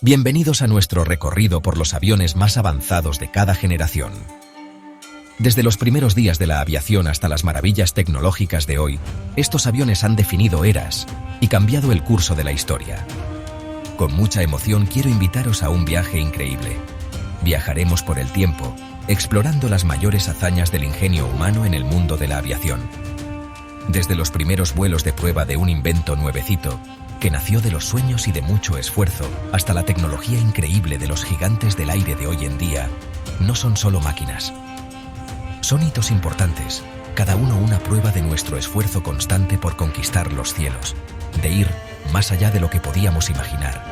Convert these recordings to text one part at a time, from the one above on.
Bienvenidos a nuestro recorrido por los aviones más avanzados de cada generación. Desde los primeros días de la aviación hasta las maravillas tecnológicas de hoy, estos aviones han definido eras y cambiado el curso de la historia. Con mucha emoción quiero invitaros a un viaje increíble. Viajaremos por el tiempo, explorando las mayores hazañas del ingenio humano en el mundo de la aviación. Desde los primeros vuelos de prueba de un invento nuevecito, que nació de los sueños y de mucho esfuerzo, hasta la tecnología increíble de los gigantes del aire de hoy en día, no son solo máquinas. Son hitos importantes, cada uno una prueba de nuestro esfuerzo constante por conquistar los cielos, de ir más allá de lo que podíamos imaginar,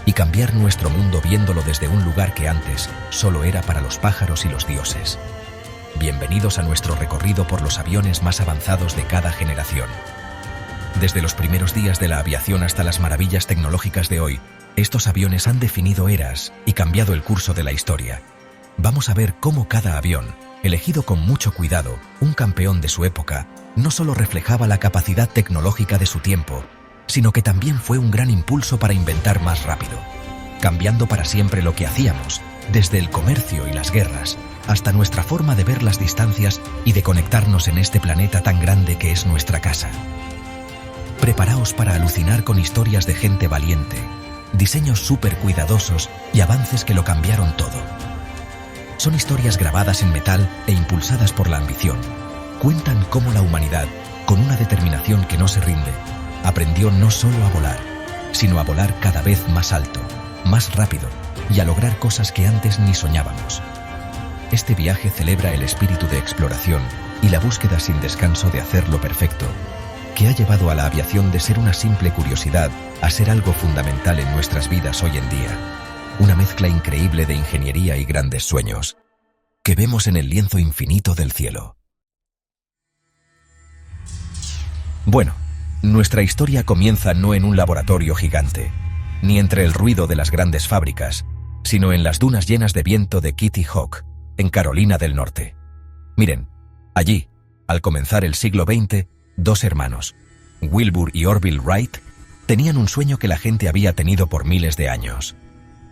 y cambiar nuestro mundo viéndolo desde un lugar que antes solo era para los pájaros y los dioses. Bienvenidos a nuestro recorrido por los aviones más avanzados de cada generación. Desde los primeros días de la aviación hasta las maravillas tecnológicas de hoy, estos aviones han definido eras y cambiado el curso de la historia. Vamos a ver cómo cada avión, elegido con mucho cuidado, un campeón de su época, no solo reflejaba la capacidad tecnológica de su tiempo, sino que también fue un gran impulso para inventar más rápido, cambiando para siempre lo que hacíamos, desde el comercio y las guerras, hasta nuestra forma de ver las distancias y de conectarnos en este planeta tan grande que es nuestra casa. Preparaos para alucinar con historias de gente valiente, diseños súper cuidadosos y avances que lo cambiaron todo. Son historias grabadas en metal e impulsadas por la ambición. Cuentan cómo la humanidad, con una determinación que no se rinde, aprendió no solo a volar, sino a volar cada vez más alto, más rápido y a lograr cosas que antes ni soñábamos. Este viaje celebra el espíritu de exploración y la búsqueda sin descanso de hacerlo perfecto, que ha llevado a la aviación de ser una simple curiosidad a ser algo fundamental en nuestras vidas hoy en día. Una mezcla increíble de ingeniería y grandes sueños, que vemos en el lienzo infinito del cielo. Bueno, nuestra historia comienza no en un laboratorio gigante, ni entre el ruido de las grandes fábricas, sino en las dunas llenas de viento de Kitty Hawk, en Carolina del Norte. Miren, allí, al comenzar el siglo XX, dos hermanos, Wilbur y Orville Wright, tenían un sueño que la gente había tenido por miles de años.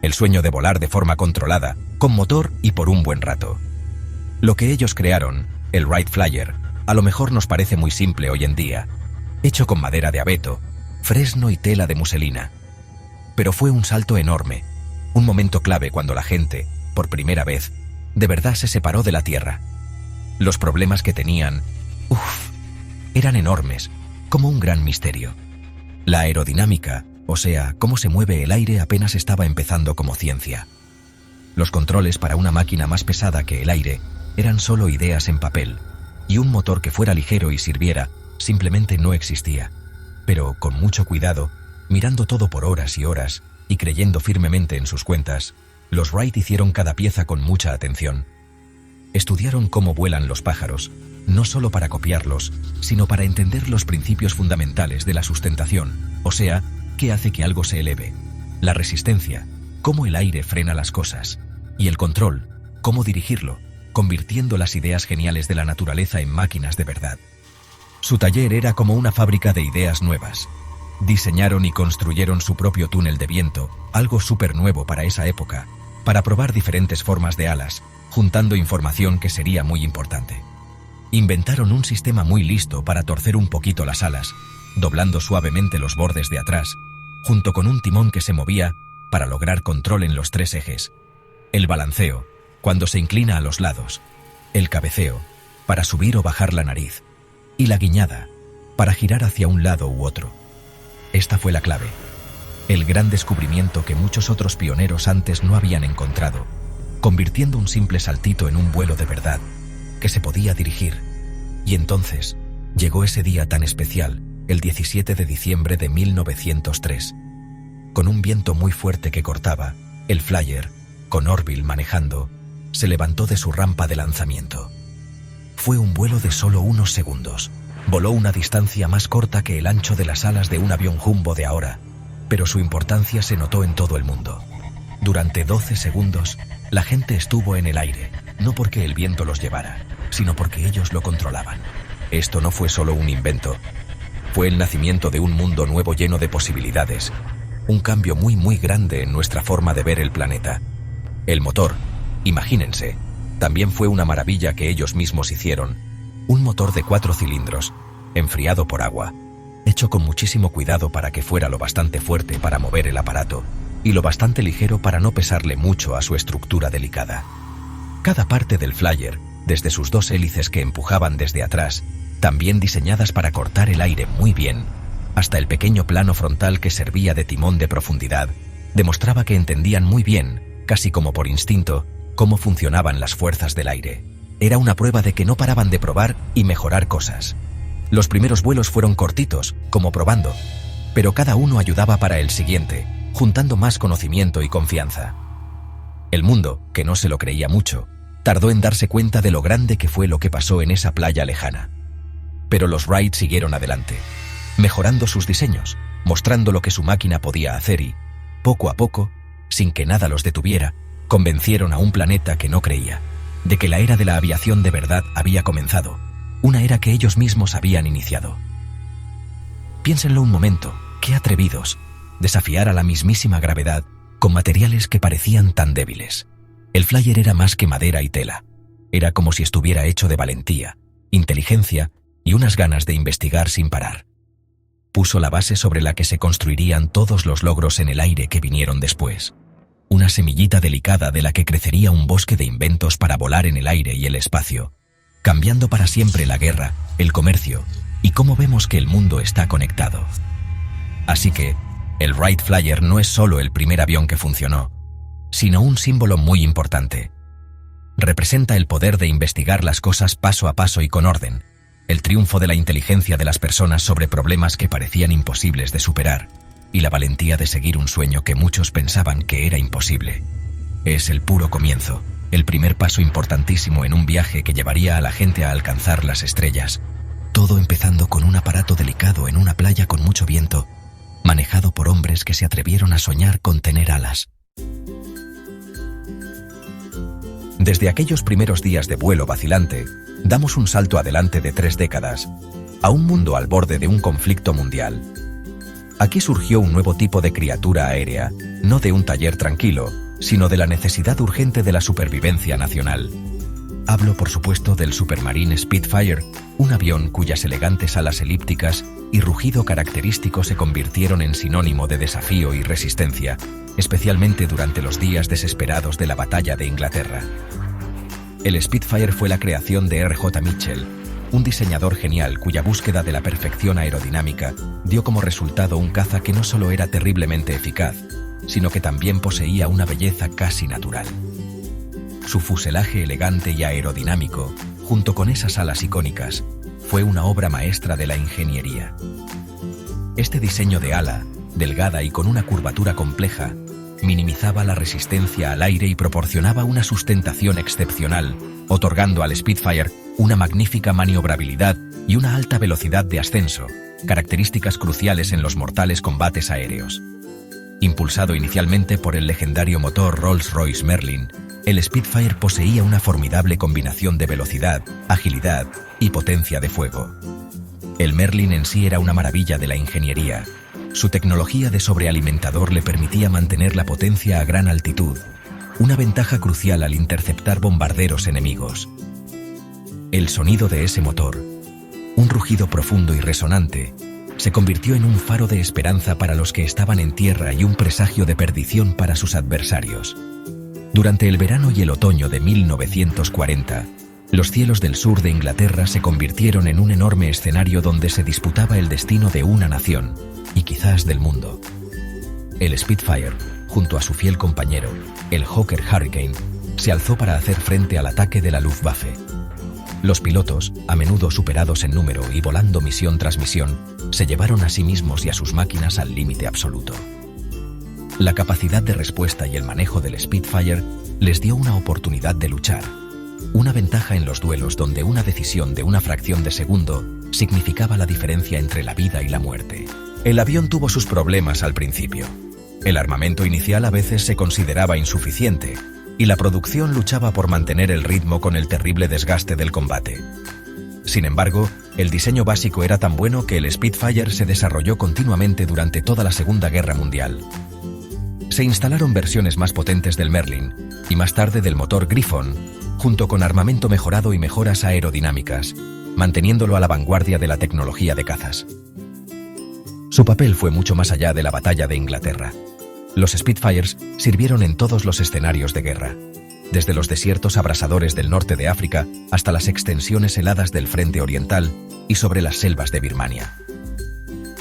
El sueño de volar de forma controlada, con motor y por un buen rato. Lo que ellos crearon, el Wright Flyer, a lo mejor nos parece muy simple hoy en día, hecho con madera de abeto, fresno y tela de muselina. Pero fue un salto enorme, un momento clave cuando la gente, por primera vez, de verdad se separó de la Tierra. Los problemas que tenían, eran enormes, como un gran misterio. La aerodinámica, o sea, cómo se mueve el aire, apenas estaba empezando como ciencia. Los controles para una máquina más pesada que el aire eran solo ideas en papel, y un motor que fuera ligero y sirviera simplemente no existía. Pero con mucho cuidado, mirando todo por horas y horas y creyendo firmemente en sus cuentas, los Wright hicieron cada pieza con mucha atención. Estudiaron cómo vuelan los pájaros, no solo para copiarlos, sino para entender los principios fundamentales de la sustentación, o sea, qué hace que algo se eleve, la resistencia, cómo el aire frena las cosas, y el control, cómo dirigirlo, convirtiendo las ideas geniales de la naturaleza en máquinas de verdad. Su taller era como una fábrica de ideas nuevas. Diseñaron y construyeron su propio túnel de viento, algo súper nuevo para esa época, para probar diferentes formas de alas, juntando información que sería muy importante. Inventaron un sistema muy listo para torcer un poquito las alas, doblando suavemente los bordes de atrás, junto con un timón que se movía para lograr control en los tres ejes. El balanceo, cuando se inclina a los lados. El cabeceo, para subir o bajar la nariz. Y la guiñada, para girar hacia un lado u otro. Esta fue la clave. El gran descubrimiento que muchos otros pioneros antes no habían encontrado, convirtiendo un simple saltito en un vuelo de verdad, que se podía dirigir. Y entonces, llegó ese día tan especial, el 17 de diciembre de 1903. Con un viento muy fuerte que cortaba, el Flyer, con Orville manejando, se levantó de su rampa de lanzamiento. Fue un vuelo de solo unos segundos. Voló una distancia más corta que el ancho de las alas de un avión jumbo de ahora, pero su importancia se notó en todo el mundo. Durante 12 segundos, la gente estuvo en el aire, no porque el viento los llevara, sino porque ellos lo controlaban. Esto no fue solo un invento, fue el nacimiento de un mundo nuevo lleno de posibilidades, un cambio muy grande en nuestra forma de ver el planeta. El motor, imagínense, también fue una maravilla que ellos mismos hicieron. Un motor de 4 cilindros, enfriado por agua, hecho con muchísimo cuidado para que fuera lo bastante fuerte para mover el aparato y lo bastante ligero para no pesarle mucho a su estructura delicada. Cada parte del Flyer, desde sus 2 hélices que empujaban desde atrás, también diseñadas para cortar el aire muy bien, hasta el pequeño plano frontal que servía de timón de profundidad, demostraba que entendían muy bien, casi como por instinto, cómo funcionaban las fuerzas del aire. Era una prueba de que no paraban de probar y mejorar cosas. Los primeros vuelos fueron cortitos, como probando, pero cada uno ayudaba para el siguiente, juntando más conocimiento y confianza. El mundo, que no se lo creía mucho, tardó en darse cuenta de lo grande que fue lo que pasó en esa playa lejana. Pero los Wright siguieron adelante, mejorando sus diseños, mostrando lo que su máquina podía hacer y, poco a poco, sin que nada los detuviera, convencieron a un planeta que no creía, de que la era de la aviación de verdad había comenzado, una era que ellos mismos habían iniciado. Piénsenlo un momento, qué atrevidos, desafiar a la mismísima gravedad con materiales que parecían tan débiles. El Flyer era más que madera y tela, era como si estuviera hecho de valentía, inteligencia y unas ganas de investigar sin parar. Puso la base sobre la que se construirían todos los logros en el aire que vinieron después. Una semillita delicada de la que crecería un bosque de inventos para volar en el aire y el espacio, cambiando para siempre la guerra, el comercio y cómo vemos que el mundo está conectado. Así que, el Wright Flyer no es solo el primer avión que funcionó, sino un símbolo muy importante. Representa el poder de investigar las cosas paso a paso y con orden, el triunfo de la inteligencia de las personas sobre problemas que parecían imposibles de superar, y la valentía de seguir un sueño que muchos pensaban que era imposible. Es el puro comienzo, el primer paso importantísimo en un viaje que llevaría a la gente a alcanzar las estrellas, todo empezando con un aparato delicado en una playa con mucho viento, manejado por hombres que se atrevieron a soñar con tener alas. Desde aquellos primeros días de vuelo vacilante, damos un salto adelante de 3 décadas, a un mundo al borde de un conflicto mundial. Aquí surgió un nuevo tipo de criatura aérea, no de un taller tranquilo, sino de la necesidad urgente de la supervivencia nacional. Hablo, por supuesto, del Supermarine Spitfire, un avión cuyas elegantes alas elípticas y rugido característico se convirtieron en sinónimo de desafío y resistencia, especialmente durante los días desesperados de la Batalla de Inglaterra. El Spitfire fue la creación de R.J. Mitchell, un diseñador genial cuya búsqueda de la perfección aerodinámica dio como resultado un caza que no solo era terriblemente eficaz, sino que también poseía una belleza casi natural. Su fuselaje elegante y aerodinámico, junto con esas alas icónicas, fue una obra maestra de la ingeniería. Este diseño de ala, delgada y con una curvatura compleja, minimizaba la resistencia al aire y proporcionaba una sustentación excepcional, otorgando al Spitfire una magnífica maniobrabilidad y una alta velocidad de ascenso, características cruciales en los mortales combates aéreos. Impulsado inicialmente por el legendario motor Rolls-Royce Merlin, el Spitfire poseía una formidable combinación de velocidad, agilidad y potencia de fuego. El Merlin en sí era una maravilla de la ingeniería. Su tecnología de sobrealimentador le permitía mantener la potencia a gran altitud, una ventaja crucial al interceptar bombarderos enemigos. El sonido de ese motor, un rugido profundo y resonante, se convirtió en un faro de esperanza para los que estaban en tierra y un presagio de perdición para sus adversarios. Durante el verano y el otoño de 1940, los cielos del sur de Inglaterra se convirtieron en un enorme escenario donde se disputaba el destino de una nación, y quizás del mundo. El Spitfire, junto a su fiel compañero, el Hawker Hurricane, se alzó para hacer frente al ataque de la Luftwaffe. Los pilotos, a menudo superados en número y volando misión tras misión, se llevaron a sí mismos y a sus máquinas al límite absoluto. La capacidad de respuesta y el manejo del Spitfire les dio una oportunidad de luchar, una ventaja en los duelos donde una decisión de una fracción de segundo significaba la diferencia entre la vida y la muerte. El avión tuvo sus problemas al principio. El armamento inicial a veces se consideraba insuficiente, y la producción luchaba por mantener el ritmo con el terrible desgaste del combate. Sin embargo, el diseño básico era tan bueno que el Spitfire se desarrolló continuamente durante toda la Segunda Guerra Mundial, Se instalaron versiones más potentes del Merlin y más tarde del motor Griffon, junto con armamento mejorado y mejoras aerodinámicas, manteniéndolo a la vanguardia de la tecnología de cazas. Su papel fue mucho más allá de la batalla de Inglaterra. Los Spitfires sirvieron en todos los escenarios de guerra, desde los desiertos abrasadores del norte de África hasta las extensiones heladas del frente oriental y sobre las selvas de Birmania.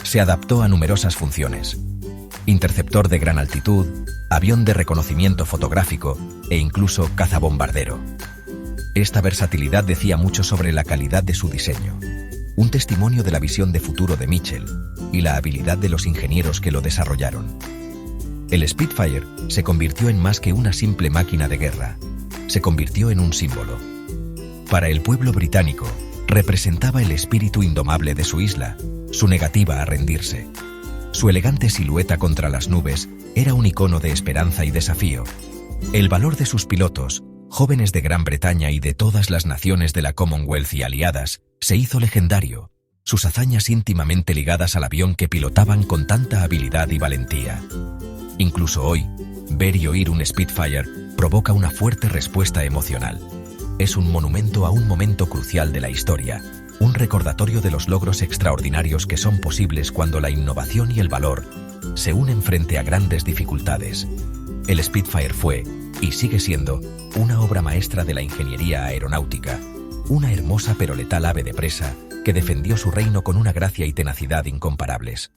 Se adaptó a numerosas funciones: interceptor de gran altitud, avión de reconocimiento fotográfico e incluso cazabombardero. Esta versatilidad decía mucho sobre la calidad de su diseño, un testimonio de la visión de futuro de Mitchell y la habilidad de los ingenieros que lo desarrollaron. El Spitfire se convirtió en más que una simple máquina de guerra, se convirtió en un símbolo. Para el pueblo británico, representaba el espíritu indomable de su isla, su negativa a rendirse. Su elegante silueta contra las nubes era un icono de esperanza y desafío. El valor de sus pilotos, jóvenes de Gran Bretaña y de todas las naciones de la Commonwealth y aliadas, se hizo legendario, sus hazañas íntimamente ligadas al avión que pilotaban con tanta habilidad y valentía. Incluso hoy, ver y oír un Spitfire provoca una fuerte respuesta emocional. Es un monumento a un momento crucial de la historia, un recordatorio de los logros extraordinarios que son posibles cuando la innovación y el valor se unen frente a grandes dificultades. El Spitfire fue, y sigue siendo, una obra maestra de la ingeniería aeronáutica, una hermosa pero letal ave de presa que defendió su reino con una gracia y tenacidad incomparables.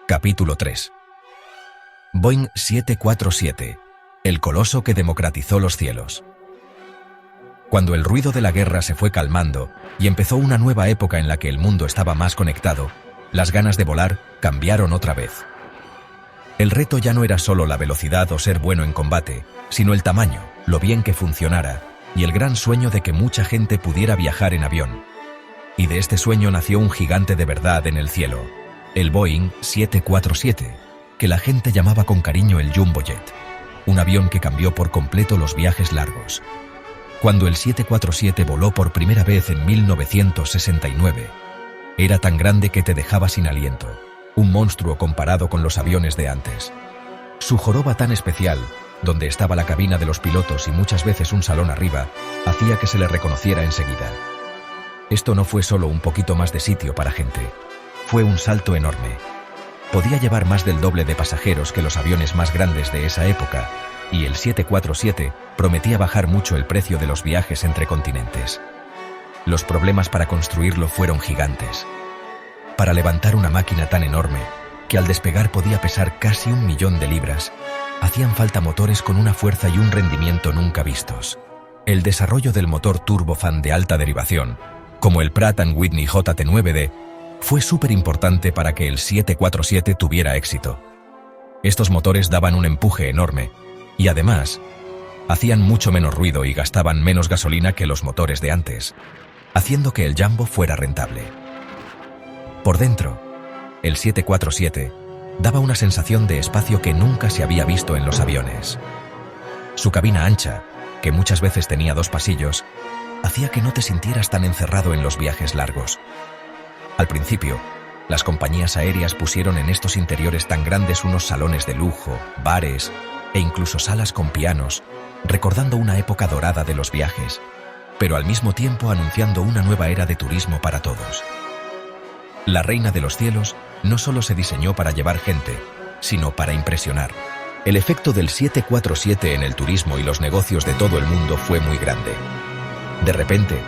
Capítulo 3. Boeing 747, el coloso que democratizó los cielos. Cuando el ruido de la guerra se fue calmando y empezó una nueva época en la que el mundo estaba más conectado, las ganas de volar cambiaron otra vez. El reto ya no era solo la velocidad o ser bueno en combate, sino el tamaño, lo bien que funcionara y el gran sueño de que mucha gente pudiera viajar en avión. Y de este sueño nació un gigante de verdad en el cielo, el Boeing 747, que la gente llamaba con cariño el Jumbo Jet, un avión que cambió por completo los viajes largos. Cuando el 747 voló por primera vez en 1969, era tan grande que te dejaba sin aliento, un monstruo comparado con los aviones de antes. Su joroba tan especial, donde estaba la cabina de los pilotos y muchas veces un salón arriba, hacía que se le reconociera enseguida. Esto no fue solo un poquito más de sitio para gente, fue un salto enorme. Podía llevar más del doble de pasajeros que los aviones más grandes de esa época, y el 747 prometía bajar mucho el precio de los viajes entre continentes. Los problemas para construirlo fueron gigantes. Para levantar una máquina tan enorme, que al despegar podía pesar casi 1 millón de libras, hacían falta motores con una fuerza y un rendimiento nunca vistos. El desarrollo del motor turbofan de alta derivación, como el Pratt & Whitney JT9D, fue súper importante para que el 747 tuviera éxito. Estos motores daban un empuje enorme y además hacían mucho menos ruido y gastaban menos gasolina que los motores de antes, haciendo que el Jumbo fuera rentable. Por dentro, el 747 daba una sensación de espacio que nunca se había visto en los aviones. Su cabina ancha, que muchas veces tenía 2 pasillos, hacía que no te sintieras tan encerrado en los viajes largos. Al principio, las compañías aéreas pusieron en estos interiores tan grandes unos salones de lujo, bares e incluso salas con pianos, recordando una época dorada de los viajes, pero al mismo tiempo anunciando una nueva era de turismo para todos. La Reina de los Cielos no solo se diseñó para llevar gente, sino para impresionar. El efecto del 747 en el turismo y los negocios de todo el mundo fue muy grande. De repente,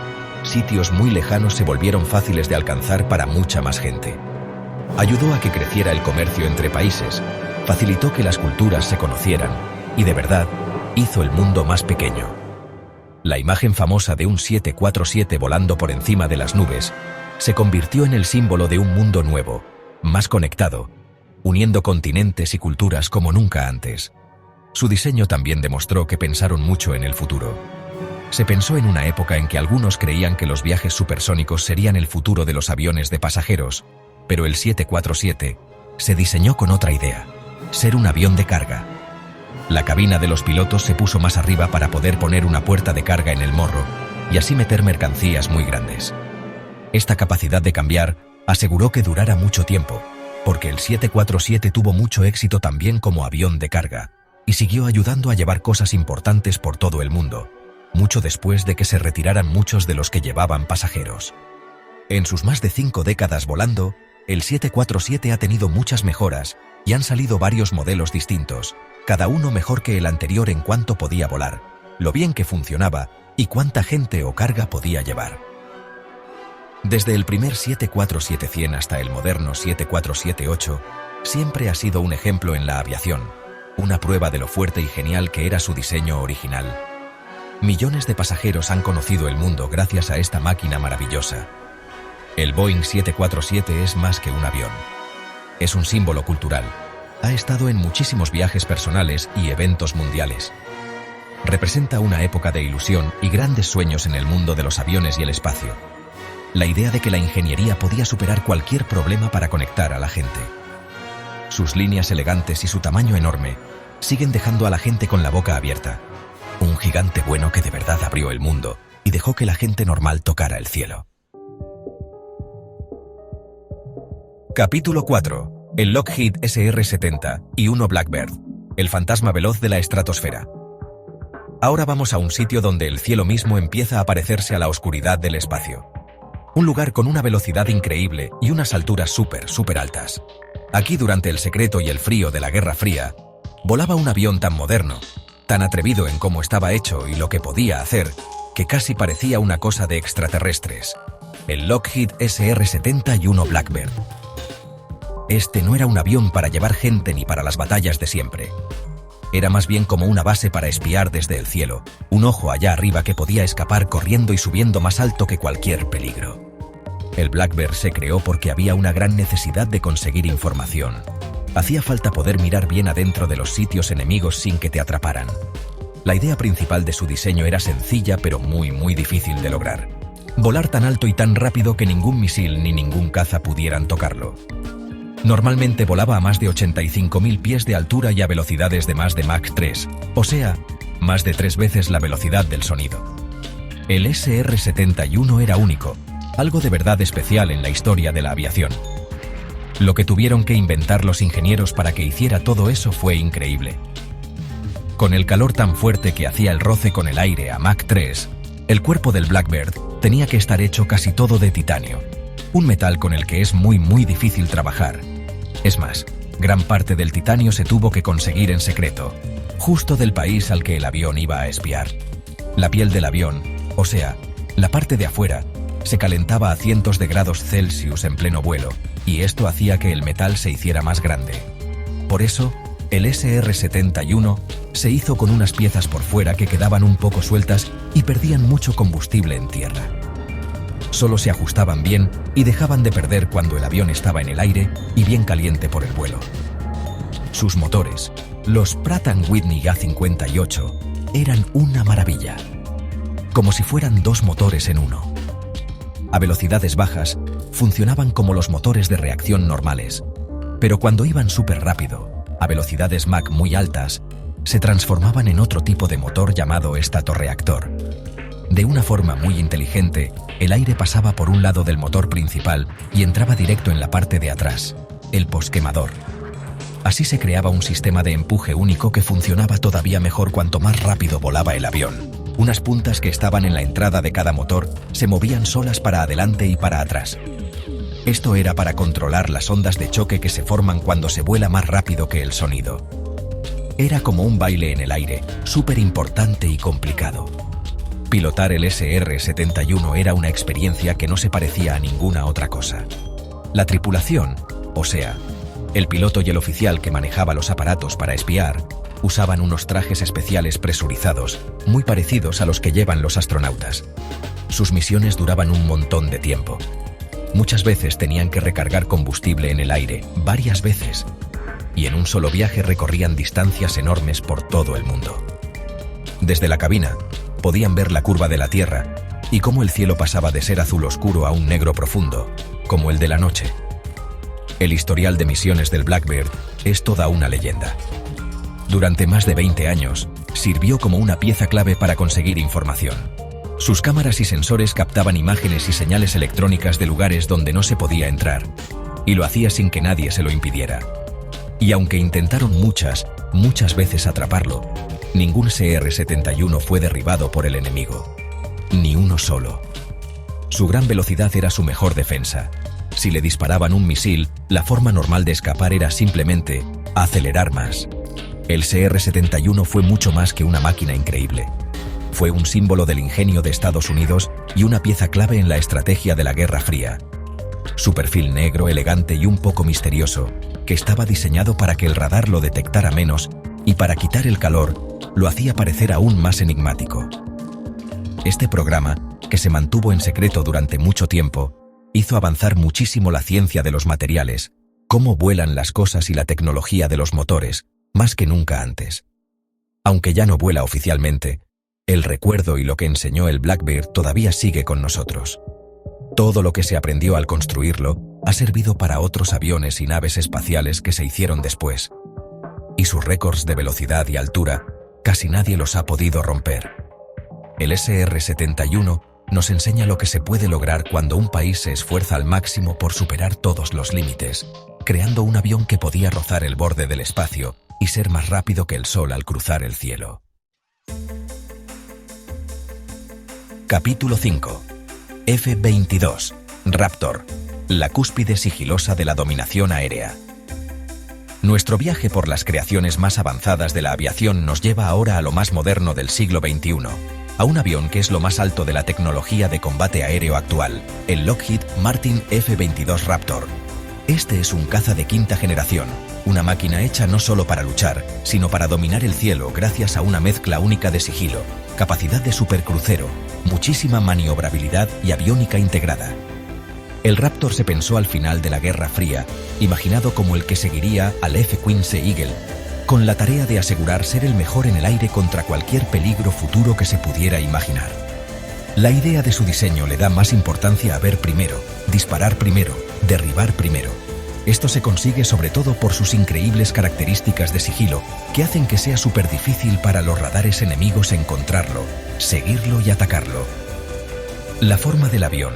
sitios muy lejanos se volvieron fáciles de alcanzar para mucha más gente. Ayudó a que creciera el comercio entre países, facilitó que las culturas se conocieran y, de verdad, hizo el mundo más pequeño. La imagen famosa de un 747 volando por encima de las nubes se convirtió en el símbolo de un mundo nuevo, más conectado, uniendo continentes y culturas como nunca antes. Su diseño también demostró que pensaron mucho en el futuro. Se pensó en una época en que algunos creían que los viajes supersónicos serían el futuro de los aviones de pasajeros, pero el 747 se diseñó con otra idea: ser un avión de carga. La cabina de los pilotos se puso más arriba para poder poner una puerta de carga en el morro y así meter mercancías muy grandes. Esta capacidad de cambiar aseguró que durara mucho tiempo, porque el 747 tuvo mucho éxito también como avión de carga y siguió ayudando a llevar cosas importantes por todo el mundo, mucho después de que se retiraran muchos de los que llevaban pasajeros. En sus más de 5 décadas volando, el 747 ha tenido muchas mejoras y han salido varios modelos distintos, cada uno mejor que el anterior en cuanto podía volar, lo bien que funcionaba y cuánta gente o carga podía llevar. Desde el primer 747-100 hasta el moderno 747-8, siempre ha sido un ejemplo en la aviación, una prueba de lo fuerte y genial que era su diseño original. Millones de pasajeros han conocido el mundo gracias a esta máquina maravillosa. El Boeing 747 es más que un avión. Es un símbolo cultural. Ha estado en muchísimos viajes personales y eventos mundiales. Representa una época de ilusión y grandes sueños en el mundo de los aviones y el espacio. La idea de que la ingeniería podía superar cualquier problema para conectar a la gente. Sus líneas elegantes y su tamaño enorme siguen dejando a la gente con la boca abierta. Un gigante bueno que de verdad abrió el mundo y dejó que la gente normal tocara el cielo. Capítulo 4. El Lockheed SR-70 Blackbird, el fantasma veloz de la estratosfera. Ahora vamos a un sitio donde el cielo mismo empieza a parecerse a la oscuridad del espacio. Un lugar con una velocidad increíble y unas alturas súper altas. Aquí, durante el secreto y el frío de la Guerra Fría, volaba un avión tan moderno, tan atrevido en cómo estaba hecho y lo que podía hacer, que casi parecía una cosa de extraterrestres. El Lockheed SR-70 Blackbird. Este no era un avión para llevar gente ni para las batallas de siempre. Era más bien como una base para espiar desde el cielo, un ojo allá arriba que podía escapar corriendo y subiendo más alto que cualquier peligro. El Blackbird se creó porque había una gran necesidad de conseguir información. Hacía falta poder mirar bien adentro de los sitios enemigos sin que te atraparan. La idea principal de su diseño era sencilla pero muy difícil de lograr. Volar tan alto y tan rápido que ningún misil ni ningún caza pudieran tocarlo. Normalmente volaba a más de 85.000 pies de altura y a velocidades de más de Mach 3, o sea, más de 3 veces la velocidad del sonido. El SR-71 era único, algo de verdad especial en la historia de la aviación. Lo que tuvieron que inventar los ingenieros para que hiciera todo eso fue increíble. Con el calor tan fuerte que hacía el roce con el aire a Mach 3, el cuerpo del Blackbird tenía que estar hecho casi todo de titanio, un metal con el que es muy difícil trabajar. Es más, gran parte del titanio se tuvo que conseguir en secreto, justo del país al que el avión iba a espiar. La piel del avión, o sea, la parte de afuera, se calentaba a cientos de grados Celsius en pleno vuelo, y esto hacía que el metal se hiciera más grande. Por eso, el SR-71 se hizo con unas piezas por fuera que quedaban un poco sueltas y perdían mucho combustible en tierra. Solo se ajustaban bien y dejaban de perder cuando el avión estaba en el aire y bien caliente por el vuelo. Sus motores, los Pratt & Whitney A58, eran una maravilla, como si fueran 2 motores en uno. A velocidades bajas, funcionaban como los motores de reacción normales, pero cuando iban súper rápido, a velocidades Mach muy altas, se transformaban en otro tipo de motor llamado estatorreactor. De una forma muy inteligente, el aire pasaba por un lado del motor principal y entraba directo en la parte de atrás, el posquemador. Así se creaba un sistema de empuje único que funcionaba todavía mejor cuanto más rápido volaba el avión. Unas puntas que estaban en la entrada de cada motor se movían solas para adelante y para atrás. Esto era para controlar las ondas de choque que se forman cuando se vuela más rápido que el sonido. Era como un baile en el aire, súper importante y complicado. Pilotar el SR-71 era una experiencia que no se parecía a ninguna otra cosa. La tripulación, o sea, el piloto y el oficial que manejaba los aparatos para espiar, usaban unos trajes especiales presurizados, muy parecidos a los que llevan los astronautas. Sus misiones duraban un montón de tiempo. Muchas veces tenían que recargar combustible en el aire, varias veces, y en un solo viaje recorrían distancias enormes por todo el mundo. Desde la cabina, podían ver la curva de la Tierra y cómo el cielo pasaba de ser azul oscuro a un negro profundo, como el de la noche. El historial de misiones del Blackbird es toda una leyenda. Durante más de 20 años, sirvió como una pieza clave para conseguir información. Sus cámaras y sensores captaban imágenes y señales electrónicas de lugares donde no se podía entrar, y lo hacía sin que nadie se lo impidiera. Y aunque intentaron muchas veces atraparlo, ningún CR-71 fue derribado por el enemigo. Ni uno solo. Su gran velocidad era su mejor defensa. Si le disparaban un misil, la forma normal de escapar era simplemente acelerar más. El CR-71 fue mucho más que una máquina increíble. Fue un símbolo del ingenio de Estados Unidos y una pieza clave en la estrategia de la Guerra Fría. Su perfil negro, elegante y un poco misterioso, que estaba diseñado para que el radar lo detectara menos y para quitar el calor, lo hacía parecer aún más enigmático. Este programa, que se mantuvo en secreto durante mucho tiempo, hizo avanzar muchísimo la ciencia de los materiales, cómo vuelan las cosas y la tecnología de los motores, más que nunca antes. Aunque ya no vuela oficialmente, el recuerdo y lo que enseñó el Blackbird todavía sigue con nosotros. Todo lo que se aprendió al construirlo ha servido para otros aviones y naves espaciales que se hicieron después. Y sus récords de velocidad y altura, casi nadie los ha podido romper. El SR-71 nos enseña lo que se puede lograr cuando un país se esfuerza al máximo por superar todos los límites, creando un avión que podía rozar el borde del espacio y ser más rápido que el Sol al cruzar el cielo. Capítulo 5. F-22. Raptor. La cúspide sigilosa de la dominación aérea. Nuestro viaje por las creaciones más avanzadas de la aviación nos lleva ahora a lo más moderno del siglo XXI, a un avión que es lo más alto de la tecnología de combate aéreo actual, el Lockheed Martin F-22 Raptor. Este es un caza de quinta generación, una máquina hecha no solo para luchar, sino para dominar el cielo gracias a una mezcla única de sigilo, capacidad de supercrucero, muchísima maniobrabilidad y aviónica integrada. El Raptor se pensó al final de la Guerra Fría, imaginado como el que seguiría al F-15 Eagle, con la tarea de asegurar ser el mejor en el aire contra cualquier peligro futuro que se pudiera imaginar. La idea de su diseño le da más importancia a ver primero, disparar primero, derribar primero. Esto se consigue sobre todo por sus increíbles características de sigilo, que hacen que sea súper difícil para los radares enemigos encontrarlo, seguirlo y atacarlo. La forma del avión,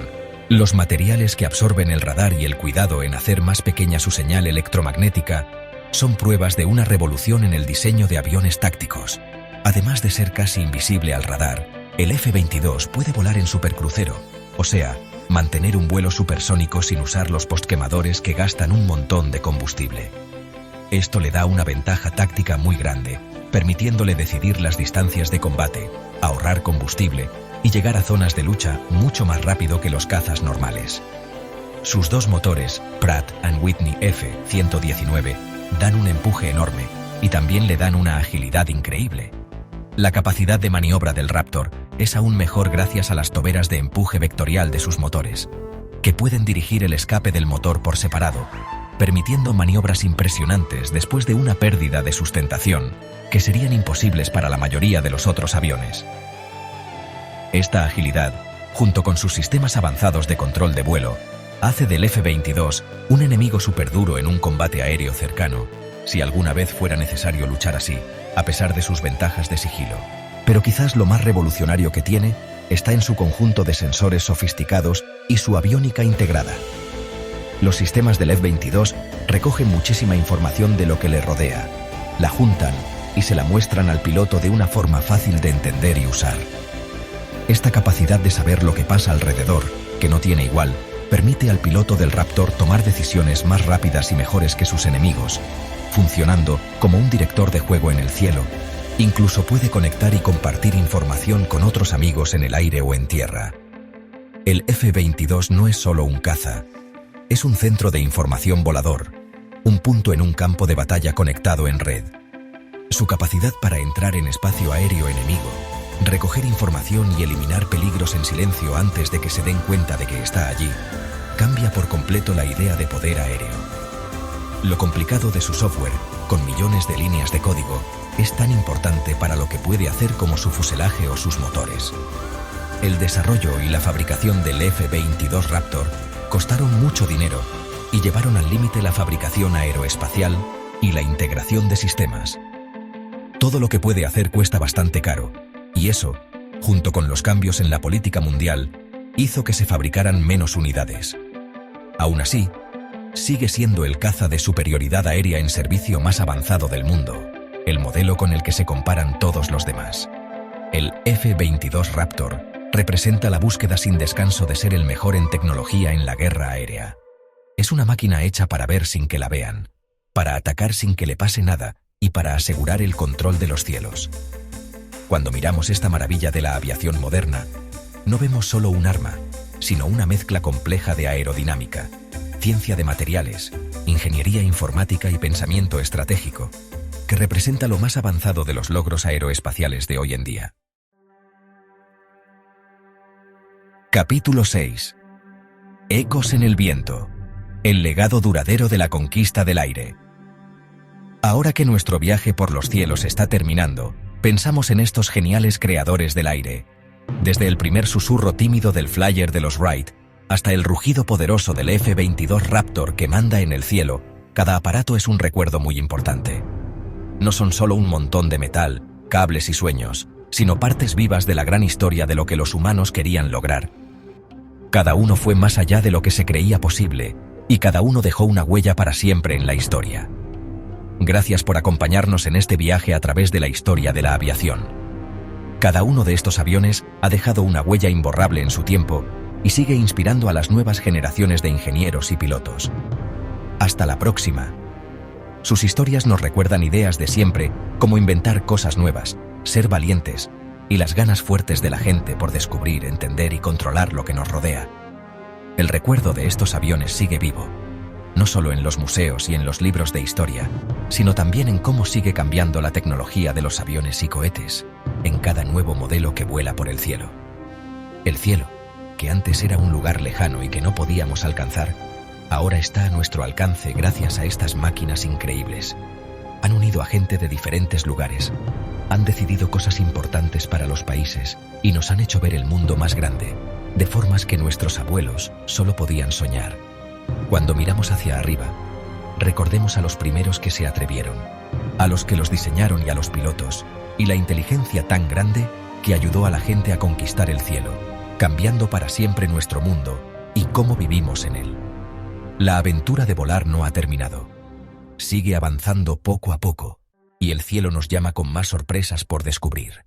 los materiales que absorben el radar y el cuidado en hacer más pequeña su señal electromagnética son pruebas de una revolución en el diseño de aviones tácticos. Además de ser casi invisible al radar, el F-22 puede volar en supercrucero, o sea, mantener un vuelo supersónico sin usar los postquemadores que gastan un montón de combustible. Esto le da una ventaja táctica muy grande, permitiéndole decidir las distancias de combate, ahorrar combustible y llegar a zonas de lucha mucho más rápido que los cazas normales. Sus dos motores, Pratt & Whitney F-119, dan un empuje enorme y también le dan una agilidad increíble. La capacidad de maniobra del Raptor es aún mejor gracias a las toberas de empuje vectorial de sus motores, que pueden dirigir el escape del motor por separado, permitiendo maniobras impresionantes después de una pérdida de sustentación que serían imposibles para la mayoría de los otros aviones. Esta agilidad, junto con sus sistemas avanzados de control de vuelo, hace del F-22 un enemigo superduro en un combate aéreo cercano, si alguna vez fuera necesario luchar así, a pesar de sus ventajas de sigilo. Pero quizás lo más revolucionario que tiene está en su conjunto de sensores sofisticados y su aviónica integrada. Los sistemas del F-22 recogen muchísima información de lo que le rodea, la juntan y se la muestran al piloto de una forma fácil de entender y usar. Esta capacidad de saber lo que pasa alrededor, que no tiene igual, permite al piloto del Raptor tomar decisiones más rápidas y mejores que sus enemigos, funcionando como un director de juego en el cielo. Incluso puede conectar y compartir información con otros amigos en el aire o en tierra. El F-22 no es solo un caza, es un centro de información volador, un punto en un campo de batalla conectado en red. Su capacidad para entrar en espacio aéreo enemigo, recoger información y eliminar peligros en silencio antes de que se den cuenta de que está allí, cambia por completo la idea de poder aéreo. Lo complicado de su software, con millones de líneas de código, es tan importante para lo que puede hacer como su fuselaje o sus motores. El desarrollo y la fabricación del F-22 Raptor costaron mucho dinero y llevaron al límite la fabricación aeroespacial y la integración de sistemas. Todo lo que puede hacer cuesta bastante caro, y eso, junto con los cambios en la política mundial, hizo que se fabricaran menos unidades. Aún así, sigue siendo el caza de superioridad aérea en servicio más avanzado del mundo, el modelo con el que se comparan todos los demás. El F-22 Raptor representa la búsqueda sin descanso de ser el mejor en tecnología en la guerra aérea. Es una máquina hecha para ver sin que la vean, para atacar sin que le pase nada y para asegurar el control de los cielos. Cuando miramos esta maravilla de la aviación moderna, no vemos solo un arma, sino una mezcla compleja de aerodinámica, ciencia de materiales, ingeniería informática y pensamiento estratégico, que representa lo más avanzado de los logros aeroespaciales de hoy en día. Capítulo 6. Ecos en el viento. El legado duradero de la conquista del aire. Ahora que nuestro viaje por los cielos está terminando, pensamos en estos geniales creadores del aire. Desde el primer susurro tímido del flyer de los Wright hasta el rugido poderoso del F-22 Raptor que manda en el cielo, cada aparato es un recuerdo muy importante. No son solo un montón de metal, cables y sueños, sino partes vivas de la gran historia de lo que los humanos querían lograr. Cada uno fue más allá de lo que se creía posible, y cada uno dejó una huella para siempre en la historia. Gracias por acompañarnos en este viaje a través de la historia de la aviación. Cada uno de estos aviones ha dejado una huella imborrable en su tiempo y sigue inspirando a las nuevas generaciones de ingenieros y pilotos. Hasta la próxima. Sus historias nos recuerdan ideas de siempre, como inventar cosas nuevas, ser valientes y las ganas fuertes de la gente por descubrir, entender y controlar lo que nos rodea. El recuerdo de estos aviones sigue vivo, no solo en los museos y en los libros de historia, sino también en cómo sigue cambiando la tecnología de los aviones y cohetes, en cada nuevo modelo que vuela por el cielo. El cielo, que antes era un lugar lejano y que no podíamos alcanzar, ahora está a nuestro alcance gracias a estas máquinas increíbles. Han unido a gente de diferentes lugares, han decidido cosas importantes para los países y nos han hecho ver el mundo más grande, de formas que nuestros abuelos solo podían soñar. Cuando miramos hacia arriba, recordemos a los primeros que se atrevieron, a los que los diseñaron y a los pilotos, y la inteligencia tan grande que ayudó a la gente a conquistar el cielo, cambiando para siempre nuestro mundo y cómo vivimos en él. La aventura de volar no ha terminado. Sigue avanzando poco a poco, y el cielo nos llama con más sorpresas por descubrir.